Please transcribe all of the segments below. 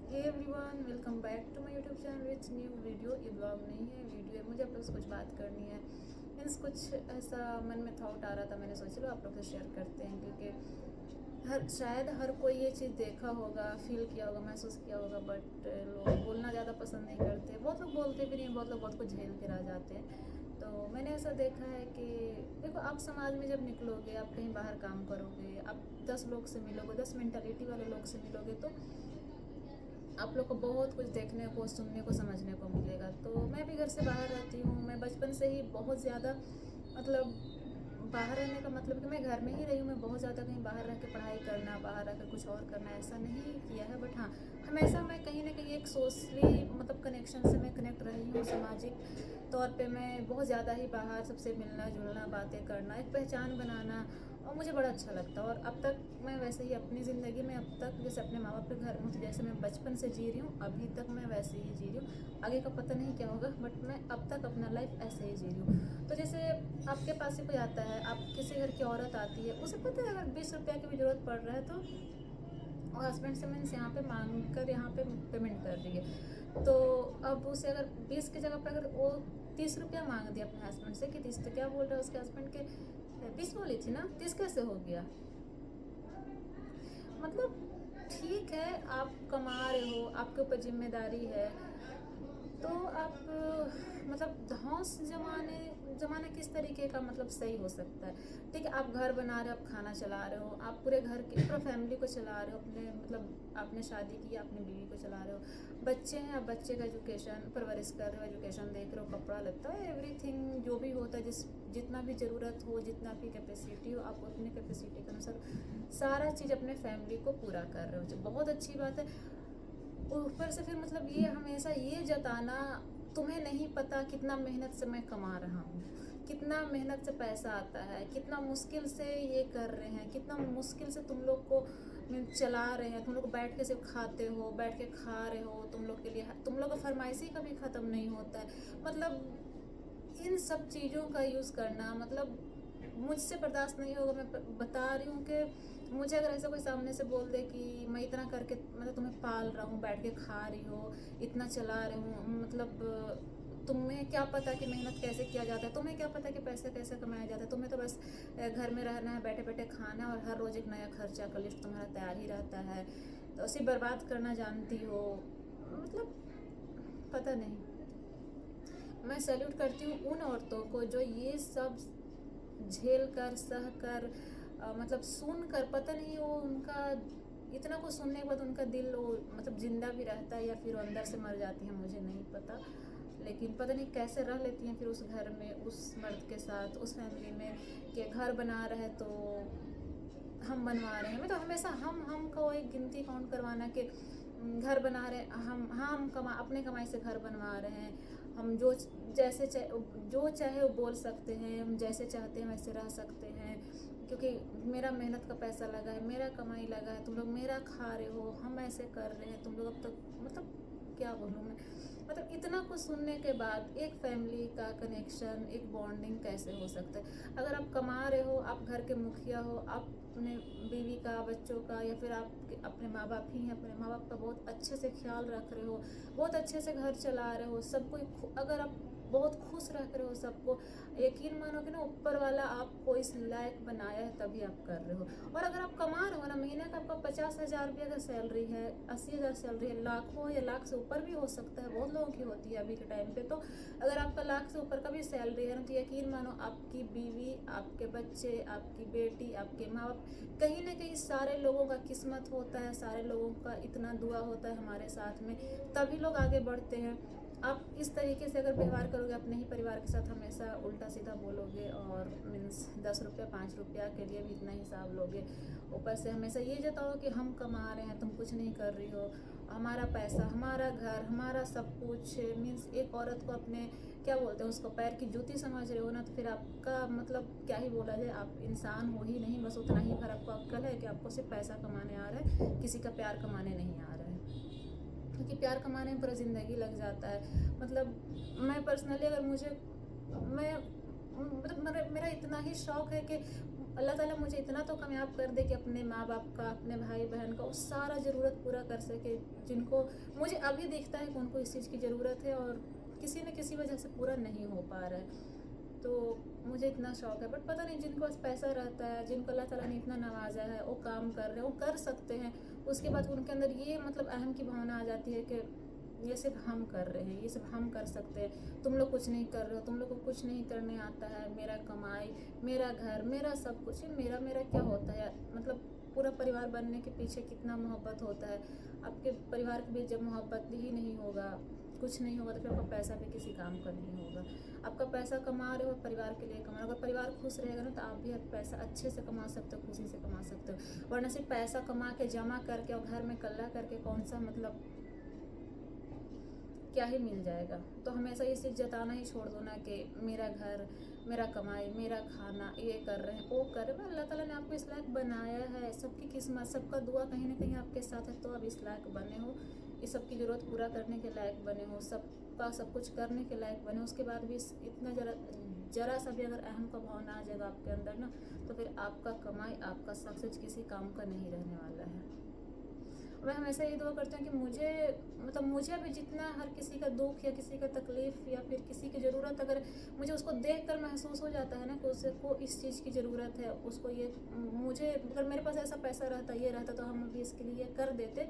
Hey everyone, welcome back to my YouTube channel with new video. ये blog नहीं है, video है। मुझे आप लोग से कुछ बात करनी है। मीन्स कुछ ऐसा मन में थॉट आ रहा था, मैंने सोचा लो आप लोग से शेयर करते हैं, क्योंकि शायद हर कोई ये चीज़ देखा होगा, फील किया होगा, महसूस किया होगा, बट लोग बोलना ज़्यादा पसंद नहीं करते। बहुत लोग बोलते भी नहीं, बहुत लोग बहुत कुछ झेल के रह जाते हैं। तो मैंने ऐसा देखा है कि देखो, आप समाज में जब निकलोगे, आप कहीं बाहर काम करोगे, आप 10 लोग से मिलोगे, 10 मेंटालिटी वाले लोग से मिलोगे, तो आप लोग को बहुत कुछ देखने को, सुनने को, समझने को मिलेगा। तो मैं भी घर से बाहर रहती हूँ। मैं बचपन से ही बहुत ज़्यादा मतलब बाहर रहने का मतलब कि मैं घर में ही रही हूँ। मैं बहुत ज़्यादा कहीं बाहर रह के पढ़ाई करना, बाहर रह कर कुछ और करना, ऐसा नहीं किया है। बट हाँ, हमेशा मैं कहीं ना कहीं एक सोशली मतलब कनेक्शन से मैं कनेक्ट रही हूँ। सामाजिक तौर पे मैं बहुत ज़्यादा ही बाहर सबसे मिलना जुलना, बातें करना, एक पहचान बनाना, और मुझे बड़ा अच्छा लगता है। और अब तक मैं वैसे ही अपनी ज़िंदगी में अब तक जैसे अपने माँ बाप के घर में जैसे मैं बचपन से जी रही हूँ, अभी तक मैं वैसे ही जी रही हूँ। आगे का पता नहीं क्या होगा, बट मैं अब तक अपना लाइफ ऐसे ही जी रही हूँ। तो जैसे आपके पास से कोई आता है, आप किसी घर की औरत आती है, उसे पता है अगर 20 रुपया की भी ज़रूरत पड़ रहा है तो और हस्बैंड से मीन्स यहाँ पे मांग कर यहाँ पे पेमेंट कर रही है। तो अब उसे अगर 20 की जगह पर अगर वो 30 रुपया मांग दिया अपने हस्बैंड से कि 30, तो क्या बोल रहा है उसके हस्बैंड के 20 बोली थी ना, 30 कैसे हो गया? मतलब ठीक है, आप कमा रहे हो, आपके ऊपर जिम्मेदारी है, तो आप मतलब धौंस जमाने जमाना किस तरीके का मतलब सही हो सकता है? ठीक है, आप घर बना रहे हो, आप खाना चला रहे हो, आप पूरे घर की पूरा फैमिली को चला रहे हो, अपने मतलब आपने शादी की, अपनी बीवी को चला रहे हो, बच्चे हैं, आप बच्चे का एजुकेशन परवरिश कर रहे हो, एजुकेशन देख रहे हो, कपड़ा लगता है, एवरीथिंग जो भी होता है, जितना भी ज़रूरत हो, जितना भी कैपेसिटी हो, आप अपने कैपेसिटी के अनुसार सारा चीज़ अपने फैमिली को पूरा कर रहे हो, जो बहुत अच्छी बात है। ऊपर से फिर मतलब ये हमेशा ये जताना, तुम्हें नहीं पता कितना मेहनत से मैं कमा रहा हूँ, कितना मेहनत से पैसा आता है, कितना मुश्किल से ये कर रहे हैं, कितना मुश्किल से तुम लोग को चला रहे हैं, तुम लोग बैठ के सिर्फ खाते हो, बैठ के खा रहे हो, तुम लोग के लिए तुम लोग का फरमाइशी कभी ख़त्म नहीं होता है। मतलब इन सब चीज़ों का यूज़ करना मतलब मुझसे बर्दाश्त नहीं होगा। मैं बता रही हूँ कि मुझे अगर ऐसा कोई सामने से बोल दे कि मैं इतना करके मतलब तुम्हें पाल रहा हूँ, बैठ के खा रही हो, इतना चला रही हूँ, मतलब तुम्हें क्या पता कि मेहनत कैसे किया जाता है, तुम्हें क्या पता कि पैसे कैसे कमाया जाता है, तुम्हें तो बस घर में रहना है, बैठे बैठे खाना है, और हर रोज़ एक नया खर्चा का लिस्ट तुम्हारा तैयार ही रहता है, तो उसे बर्बाद करना जानती हो। मतलब पता नहीं, मैं सैल्यूट करती हूँ उन औरतों को जो ये सब झेल कर, सह कर, मतलब सुन कर, पता नहीं वो उनका इतना कुछ सुनने के बाद उनका दिल वो मतलब जिंदा भी रहता है या फिर वो अंदर से मर जाती हैं, मुझे नहीं पता। लेकिन पता नहीं कैसे रह लेती हैं फिर उस घर में, उस मर्द के साथ, उस फैमिली में, कि घर बना रहे तो हम बनवा रहे हैं। मैं तो हमेशा हम को एक गिनती काउंट करवाना कि घर बना रहे, हम कमा अपने कमाई से घर बनवा रहे हैं, हम जो जो चाहे वो बोल सकते हैं, हम जैसे चाहते हैं वैसे रह सकते हैं, क्योंकि मेरा मेहनत का पैसा लगा है, मेरा कमाई लगा है, तुम लोग मेरा खा रहे हो, हम ऐसे कर रहे हैं, तुम लोग अब तक मतलब क्या बोलूँ मैं। मतलब इतना कुछ सुनने के बाद एक फैमिली का कनेक्शन, एक बॉन्डिंग कैसे हो सकता है? अगर आप कमा रहे हो, आप घर के मुखिया हो, आप अपने बीवी का, बच्चों का, या फिर आप अपने माँ बाप ही हैं, अपने माँ बाप का बहुत अच्छे से ख्याल रख रहे हो, बहुत अच्छे से घर चला रहे हो, सबको अगर आप बहुत खुश रख रहे हो सबको, यकीन मानो कि ना ऊपर वाला आपको इस लायक बनाया है, तभी आप कर रहे हो। और अगर आप कमा रहे हो ना, महीने का आपका 50,000 रुपये अगर सैलरी है, 80,000 सैलरी है, लाखों या लाख से ऊपर भी हो सकता है, बहुत लोगों की होती है अभी के टाइम पे, तो अगर आपका लाख से ऊपर का भी सैलरी है ना, तो यकीन मानो आपकी बीवी, आपके बच्चे, आपकी बेटी, आपके माँ बाप, कहीं ना कहीं सारे लोगों का किस्मत होता है, सारे लोगों का इतना दुआ होता है हमारे साथ में, तभी लोग आगे बढ़ते हैं। आप इस तरीके से अगर व्यवहार करोगे अपने ही परिवार के साथ, हमेशा उल्टा सीधा बोलोगे, और मीन्स 10 रुपया 5 रुपया के लिए भी इतना हिसाब लोगे, ऊपर से हमेशा ये जताओ कि हम कमा रहे हैं, तुम कुछ नहीं कर रही हो, हमारा पैसा, हमारा घर, हमारा सब कुछ, मीन्स एक औरत को अपने क्या बोलते हैं उसको पैर की जूती समझ रहे हो ना, तो फिर आपका मतलब क्या ही बोला जाए, आप इंसान हो ही नहीं, बस उतना ही भर आपको अक्ल है कि आपको सिर्फ पैसा कमाने आ रहा है, किसी का प्यार कमाने नहीं आ रहा है, क्योंकि प्यार कमाने में पूरा ज़िंदगी लग जाता है। मतलब मैं पर्सनली अगर मुझे मैं मतलब मेरा इतना ही शौक है कि अल्लाह ताला मुझे इतना तो कामयाब कर दे कि अपने माँ बाप का, अपने भाई बहन का वो सारा ज़रूरत पूरा कर सके, जिनको मुझे अभी दिखता है कि उनको इस चीज़ की ज़रूरत है और किसी न किसी वजह से पूरा नहीं हो पा रहा है। तो मुझे इतना शौक है, बट पता नहीं जिनके पास पैसा रहता है, जिनको अल्लाह ताला ने इतना नवाजा है, वो काम कर रहे हैं, वो कर सकते हैं। उसके बाद उनके अंदर ये मतलब अहम की भावना आ जाती है कि ये सिर्फ हम कर रहे हैं, ये सिर्फ हम कर सकते हैं, तुम लोग कुछ नहीं कर रहे हो, तुम लोग को कुछ नहीं करने आता है, मेरा कमाई, मेरा घर, मेरा सब कुछ, ये मेरा मेरा क्या होता है यार। मतलब पूरा परिवार बनने के पीछे कितना मोहब्बत होता है। आपके परिवार के बीच जब मोहब्बत ही नहीं होगा, कुछ नहीं होगा, तो फिर आपका पैसा भी किसी काम का नहीं होगा। आपका पैसा कमा रहे हो परिवार के लिए कमा रहे हो, अगर परिवार खुश रहेगा ना तो आप भी पैसा अच्छे से कमा सकते हो, खुशी से कमा सकते हो। वरना सिर्फ पैसा कमा के जमा करके और घर में कल्ला करके कौन सा मतलब क्या ही मिल जाएगा। तो हमेशा ये चीज़ जताना ही छोड़ दो ना कि मेरा घर, मेरा कमाई, मेरा खाना, ये कर रहे हैं, वो कर रहे हैं। अल्लाह ताला ने आपको इस लायक बनाया है, सबकी किस्मत, सबका दुआ कहीं ना कहीं आपके साथ है, तो आप इस लायक बने हो, इस सब की ज़रूरत पूरा करने के लायक बने हो, सबका सब कुछ करने के लायक बने हो। उसके बाद भी इतना जरा सा भी अगर अहम का भाव ना आ जाएगा आपके अंदर ना, तो फिर आपका कमाई, आपका सक्सेस किसी काम का नहीं रहने वाला है। मैं हमेशा ये दुआ करती हूँ कि मुझे मतलब मुझे अभी जितना हर किसी का दुख या किसी का तकलीफ़ या फिर किसी की ज़रूरत अगर मुझे उसको देखकर महसूस हो जाता है ना कि उसको इस चीज़ की ज़रूरत है, उसको ये, मुझे अगर मेरे पास ऐसा पैसा रहता, ये रहता, तो हम अभी इसके लिए कर देते।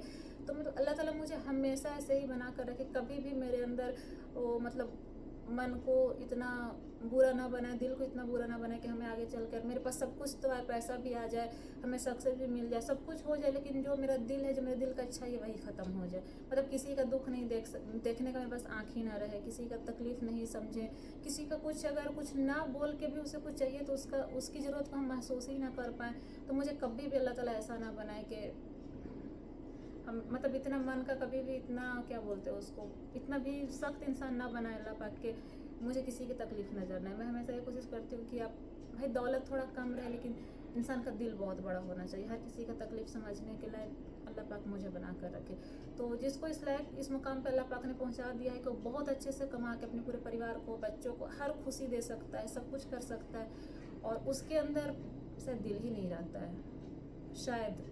तो मैं तो अल्लाह ताला मुझे हमेशा ऐसे ही बना कर रखे, कभी भी मेरे अंदर वो मतलब मन को इतना बुरा ना बनाए, दिल को इतना बुरा ना बनाए कि हमें आगे चलकर मेरे पास सब कुछ तो है, पैसा भी आ जाए, हमें सक्सेस भी मिल जाए, सब कुछ हो जाए, लेकिन जो मेरा दिल है, जो मेरे दिल का अच्छा है वही ख़त्म हो जाए। मतलब किसी का दुख नहीं देखने का मेरे पास आँख ही ना रहे, किसी का तकलीफ़ नहीं समझे, किसी का कुछ अगर कुछ ना बोल के भी उसे कुछ चाहिए तो उसकी ज़रूरत को हम महसूस ही ना कर पाएँ। तो मुझे कभी भी अल्लाह ताला ऐसा ना बनाए कि हम मतलब इतना मन का कभी भी इतना क्या बोलते हैं उसको, इतना भी सख्त इंसान ना बनाए अल्लाह पाक के मुझे किसी की तकलीफ़ नज़र ना आए। मैं हमेशा ये कोशिश करती हूँ कि आप भाई दौलत थोड़ा कम रहे, लेकिन इंसान का दिल बहुत बड़ा होना चाहिए, हर किसी का तकलीफ़ समझने के लायक अल्लाह पाक मुझे बना कर रखे। तो जिसको इस लायक इस मुकाम पर अल्लाह पाक ने पहुँचा दिया है कि वो बहुत अच्छे से कमा के अपने पूरे परिवार को, बच्चों को हर खुशी दे सकता है, सब कुछ कर सकता है, और उसके अंदर से दिल ही नहीं रहता है। शायद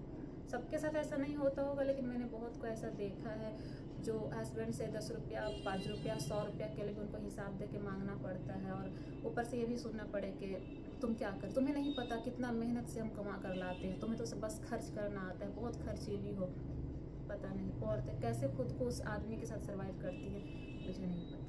सबके साथ ऐसा नहीं होता होगा, लेकिन मैंने बहुत को ऐसा देखा है जो हस्बैंड से 10 रुपया, 5 रुपया, 100 रुपया के लिए भी उनको हिसाब दे के मांगना पड़ता है, और ऊपर से ये भी सुनना पड़े कि तुम क्या कर, तुम्हें नहीं पता कितना मेहनत से हम कमा कर लाते हैं, तुम्हें तो बस खर्च करना आता है, बहुत खर्चीली हो। पता नहीं औरतें कैसे खुद को उस आदमी के साथ सर्वाइव करती है, मुझे नहीं पता।